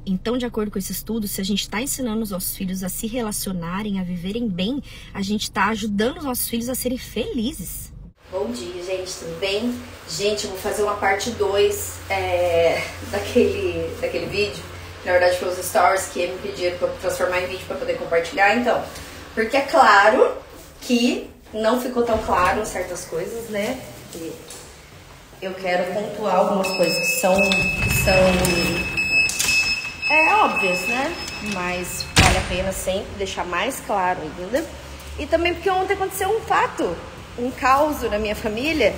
Então, de acordo com esse estudo, se a gente está ensinando os nossos filhos a se relacionarem, a viverem bem, a gente está ajudando os nossos filhos a serem felizes. Bom dia, gente, tudo bem? Gente, eu vou fazer uma parte 2 daquele vídeo. Na verdade, foi os stories que me pediram para transformar em vídeo para poder compartilhar. Então, porque é claro que não ficou tão claro certas coisas, né? E eu quero pontuar algumas coisas que são óbvias, né? Mas vale a pena sempre deixar mais claro ainda. E também porque ontem aconteceu um fato, um caos na minha família.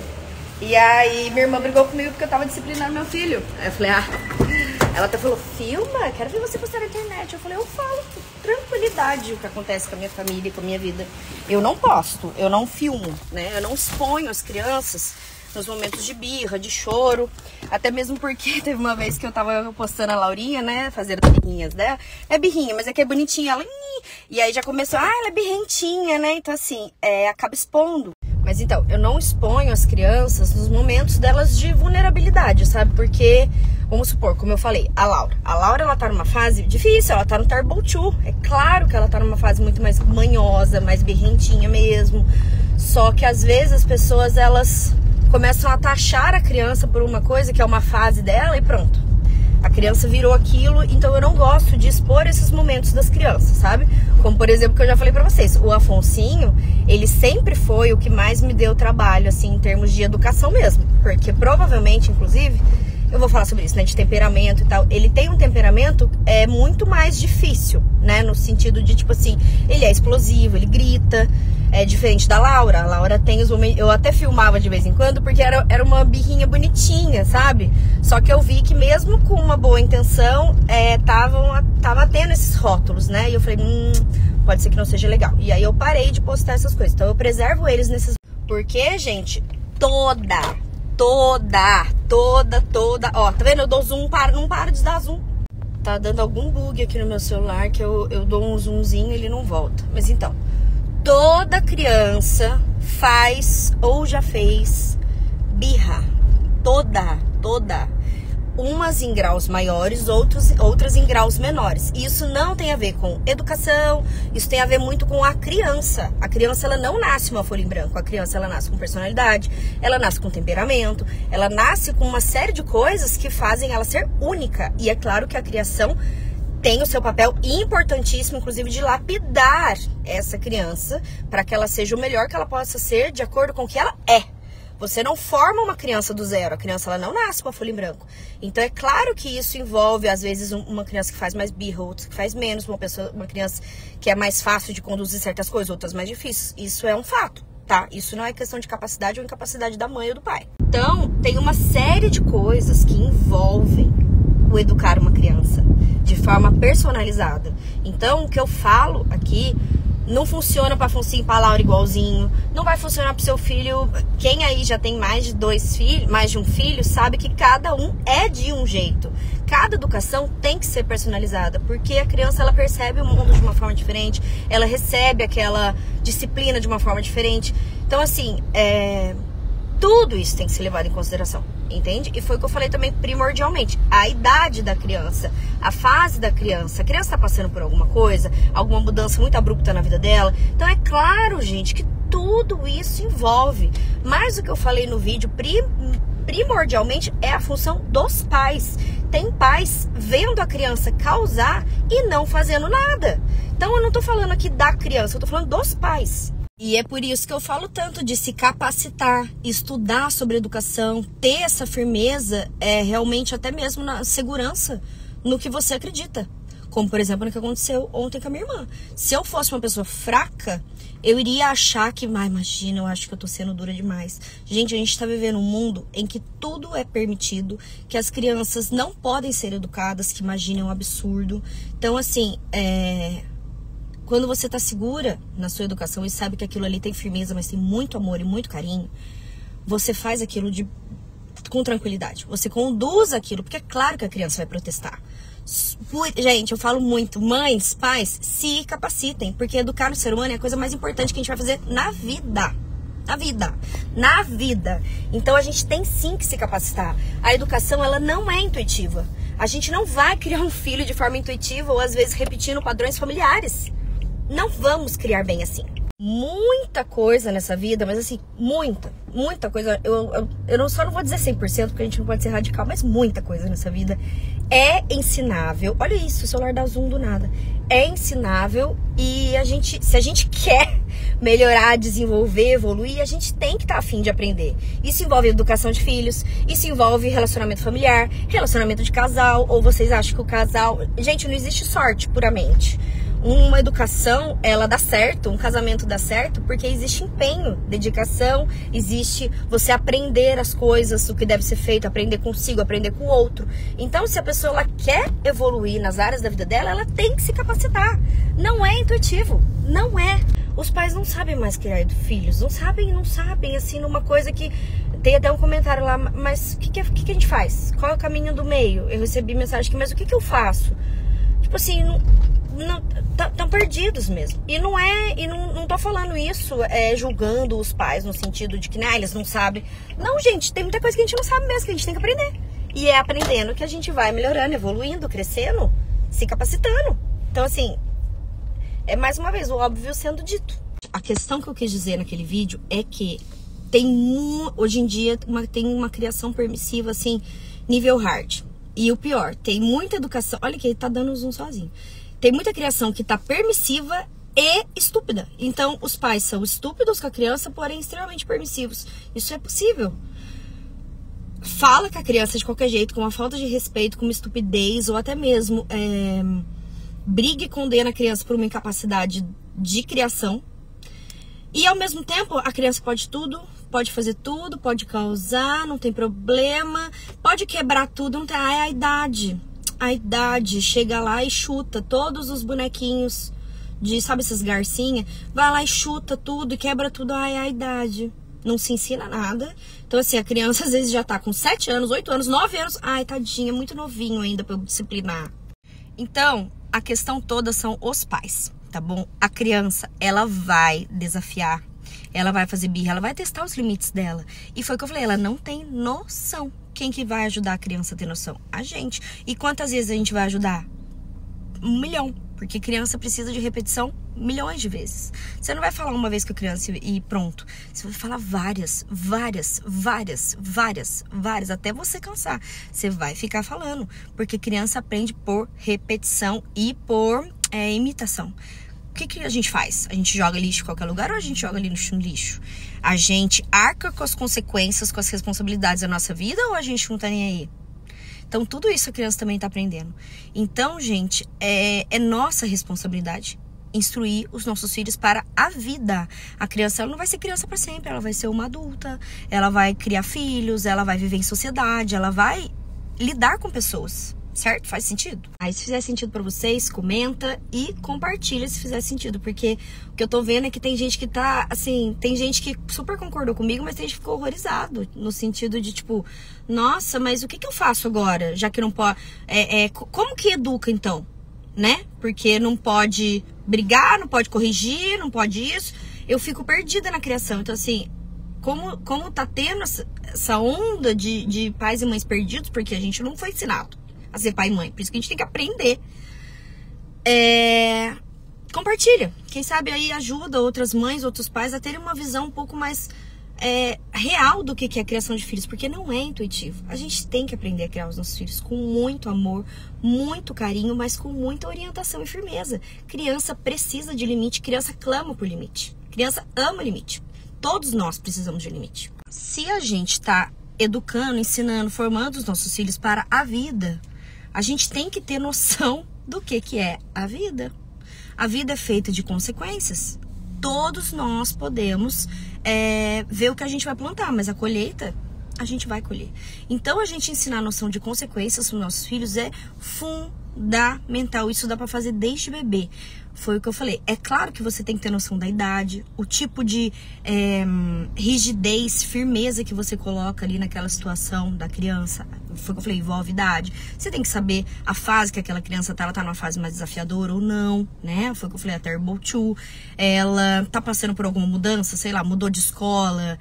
E aí minha irmã brigou comigo porque eu tava disciplinando meu filho. Aí eu falei, ela até falou, filma, quero ver você postar na internet. Eu falei, eu falo com tranquilidade o que acontece com a minha família e com a minha vida. Eu não posto, eu não filmo, né? Eu não exponho as crianças nos momentos de birra, de choro. Até mesmo porque teve uma vez que eu tava postando a Laurinha, né? Fazendo as birrinhas dela. É birrinha, mas é que é bonitinha. Ela... E aí já começou, ela é birrentinha, né? Então assim, acaba expondo. Mas então, eu não exponho as crianças nos momentos delas de vulnerabilidade, sabe? Porque, vamos supor, como eu falei, a Laura, ela tá numa fase difícil, ela tá no Terrible 2. É claro que ela tá numa fase muito mais manhosa, mais birrentinha mesmo. Só que às vezes as pessoas, elas começam a taxar a criança por uma coisa que é uma fase dela e pronto. A criança virou aquilo, então eu não gosto de expor esses momentos das crianças, sabe? Como, por exemplo, que eu já falei pra vocês, o Afonsinho, ele sempre foi o que mais me deu trabalho, assim, em termos de educação mesmo. Porque provavelmente, inclusive, eu vou falar sobre isso, né, de temperamento e tal. Ele tem um temperamento muito mais difícil, né, no sentido de, tipo assim, ele é explosivo, ele grita. É diferente da Laura. A Laura tem os momentos... Eu até filmava de vez em quando, porque era uma birrinha bonitinha, sabe? Só que eu vi que mesmo com uma boa intenção, tava tendo esses rótulos, né? E eu falei, pode ser que não seja legal. E aí eu parei de postar essas coisas. Então eu preservo eles nesses... Porque, gente, toda... Ó, tá vendo? Eu dou zoom, não paro de dar zoom. Tá dando algum bug aqui no meu celular, que eu dou um zoomzinho e ele não volta. Mas então... Toda criança faz ou já fez birra. Toda. Umas em graus maiores, outras em graus menores. Isso não tem a ver com educação, isso tem a ver muito com a criança. A criança, ela não nasce uma folha em branco. A criança, ela nasce com personalidade, ela nasce com temperamento, ela nasce com uma série de coisas que fazem ela ser única. E é claro que a criação tem o seu papel importantíssimo, inclusive, de lapidar essa criança para que ela seja o melhor que ela possa ser de acordo com o que ela é. Você não forma uma criança do zero, a criança ela não nasce com a folha em branco. Então é claro que isso envolve, às vezes, uma criança que faz mais birra, outra que faz menos, uma criança que é mais fácil de conduzir certas coisas, outras mais difíceis. Isso é um fato, tá? Isso não é questão de capacidade ou incapacidade da mãe ou do pai. Então, tem uma série de coisas que envolvem o educar uma criança de forma personalizada. Então, o que eu falo aqui não funciona para Afonsinho e para Laura igualzinho, não vai funcionar para seu filho. Quem aí já tem mais de um filho, sabe que cada um é de um jeito. Cada educação tem que ser personalizada, porque a criança, ela percebe o mundo de uma forma diferente, ela recebe aquela disciplina de uma forma diferente. Então, assim, tudo isso tem que ser levado em consideração, entende? E foi o que eu falei também primordialmente. A idade da criança, a fase da criança. A criança tá passando por alguma coisa, alguma mudança muito abrupta na vida dela. Então é claro, gente, que tudo isso envolve. Mas o que eu falei no vídeo, primordialmente, é a função dos pais. Tem pais vendo a criança causar e não fazendo nada. Então eu não tô falando aqui da criança, eu tô falando dos pais. E é por isso que eu falo tanto de se capacitar, estudar sobre educação, ter essa firmeza, realmente até mesmo na segurança no que você acredita. Como, por exemplo, no que aconteceu ontem com a minha irmã. Se eu fosse uma pessoa fraca, eu iria achar que, imagina, eu acho que eu tô sendo dura demais. Gente, a gente tá vivendo um mundo em que tudo é permitido, que as crianças não podem ser educadas, que imagina, é um absurdo. Então, assim, quando você tá segura na sua educação e sabe que aquilo ali tem firmeza, mas tem muito amor e muito carinho, você faz aquilo com tranquilidade. Você conduz aquilo, porque é claro que a criança vai protestar. Gente, eu falo muito, mães, pais, se capacitem, porque educar o ser humano é a coisa mais importante que a gente vai fazer na vida. Na vida. Então a gente tem sim que se capacitar. A educação, ela não é intuitiva. A gente não vai criar um filho de forma intuitiva ou às vezes repetindo padrões familiares. Não vamos criar bem assim. Muita coisa nessa vida, mas assim, muita coisa. Eu só não vou dizer 100%, porque a gente não pode ser radical, mas muita coisa nessa vida é ensinável. Olha isso, o celular dá zoom do nada. É ensinável e se a gente quer melhorar, desenvolver, evoluir, a gente tem que estar a fim de aprender. Isso envolve educação de filhos, isso envolve relacionamento familiar, relacionamento de casal, ou vocês acham que o casal... Gente, não existe sorte puramente. Uma educação, ela dá certo, um casamento dá certo porque existe empenho, dedicação, existe você aprender as coisas, o que deve ser feito, aprender consigo, aprender com o outro. Então, se a pessoa ela quer evoluir nas áreas da vida dela, ela tem que se capacitar. Não é intuitivo, não é. Os pais não sabem mais criar filhos, não sabem, assim, numa coisa que... Tem até um comentário lá, mas o que a gente faz? Qual é o caminho do meio? Eu recebi mensagem aqui, mas o que eu faço? Tipo assim... Estão perdidos mesmo. E não tô falando isso julgando os pais no sentido de que eles não sabem. Não, gente, tem muita coisa que a gente não sabe mesmo, que a gente tem que aprender. E é aprendendo que a gente vai melhorando, evoluindo, crescendo, se capacitando. Então, assim, é mais uma vez o óbvio sendo dito. A questão que eu quis dizer naquele vídeo é que hoje em dia tem uma criação permissiva, assim, nível hard. E o pior, tem muita educação. Olha que ele tá dando zoom sozinho. Tem muita criação que tá permissiva e estúpida. Então, os pais são estúpidos com a criança, porém extremamente permissivos. Isso é possível. Fala com a criança de qualquer jeito, com uma falta de respeito, com uma estupidez, ou até mesmo briga e condena a criança por uma incapacidade de criação. E, ao mesmo tempo, a criança pode tudo, pode fazer tudo, pode causar, não tem problema, pode quebrar tudo, não tem... A idade chega lá e chuta todos os bonequinhos sabe essas garcinhas? Vai lá e chuta tudo e quebra tudo. A idade. Não se ensina nada. Então, assim, a criança às vezes já tá com 7 anos, 8 anos, 9 anos. Tadinha, muito novinho ainda pra eu disciplinar. Então, a questão toda são os pais, tá bom? A criança, ela vai desafiar, ela vai fazer birra, ela vai testar os limites dela. E foi o que eu falei, ela não tem noção. Quem que vai ajudar a criança a ter noção? A gente. E quantas vezes a gente vai ajudar? 1 milhão. Porque criança precisa de repetição milhões de vezes. Você não vai falar uma vez com a criança e pronto. Você vai falar várias, até você cansar. Você vai ficar falando. Porque criança aprende por repetição e por imitação. O que a gente faz? A gente joga lixo em qualquer lugar ou a gente joga lixo no lixo? A gente arca com as consequências, com as responsabilidades da nossa vida ou a gente não tá nem aí? Então, tudo isso a criança também tá aprendendo. Então, gente, é nossa responsabilidade instruir os nossos filhos para a vida. A criança, ela não vai ser criança para sempre, ela vai ser uma adulta, ela vai criar filhos, ela vai viver em sociedade, ela vai lidar com pessoas. Certo? Faz sentido? Aí, se fizer sentido pra vocês, comenta e compartilha se fizer sentido. Porque o que eu tô vendo é que tem gente que tá, assim... Tem gente que super concordou comigo, mas tem gente que ficou horrorizado. No sentido de, tipo... Nossa, mas o que eu faço agora? Já que não pode... Como que educa, então? Né? Porque não pode brigar, não pode corrigir, não pode isso. Eu fico perdida na criação. Então, assim... Como tá tendo essa onda de pais e mães perdidos, porque a gente não foi ensinado a ser pai e mãe. Por isso que a gente tem que aprender. Compartilha. Quem sabe aí ajuda outras mães, outros pais a terem uma visão um pouco mais real do que é a criação de filhos. Porque não é intuitivo. A gente tem que aprender a criar os nossos filhos com muito amor, muito carinho, mas com muita orientação e firmeza. Criança precisa de limite. Criança clama por limite. Criança ama limite. Todos nós precisamos de limite. Se a gente tá educando, ensinando, formando os nossos filhos para a vida... A gente tem que ter noção do que é a vida. A vida é feita de consequências. Todos nós podemos ver o que a gente vai plantar, mas a colheita a gente vai colher. Então, a gente ensinar a noção de consequências para os nossos filhos é fundamental. Isso dá para fazer desde bebê. Foi o que eu falei. É claro que você tem que ter noção da idade, o tipo de rigidez, firmeza que você coloca ali naquela situação da criança. Foi o que eu falei, envolve idade. Você tem que saber a fase que aquela criança tá, ela tá numa fase mais desafiadora ou não, né? Foi o que eu falei, a Terrible 2. Ela tá passando por alguma mudança, sei lá, mudou de escola,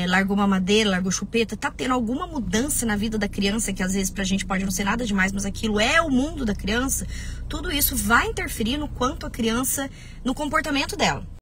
largou mamadeira, largou chupeta, tá tendo alguma mudança na vida da criança, que às vezes pra gente pode não ser nada demais, mas aquilo é o mundo da criança. Tudo isso vai interferir no quanto a criança, no comportamento dela.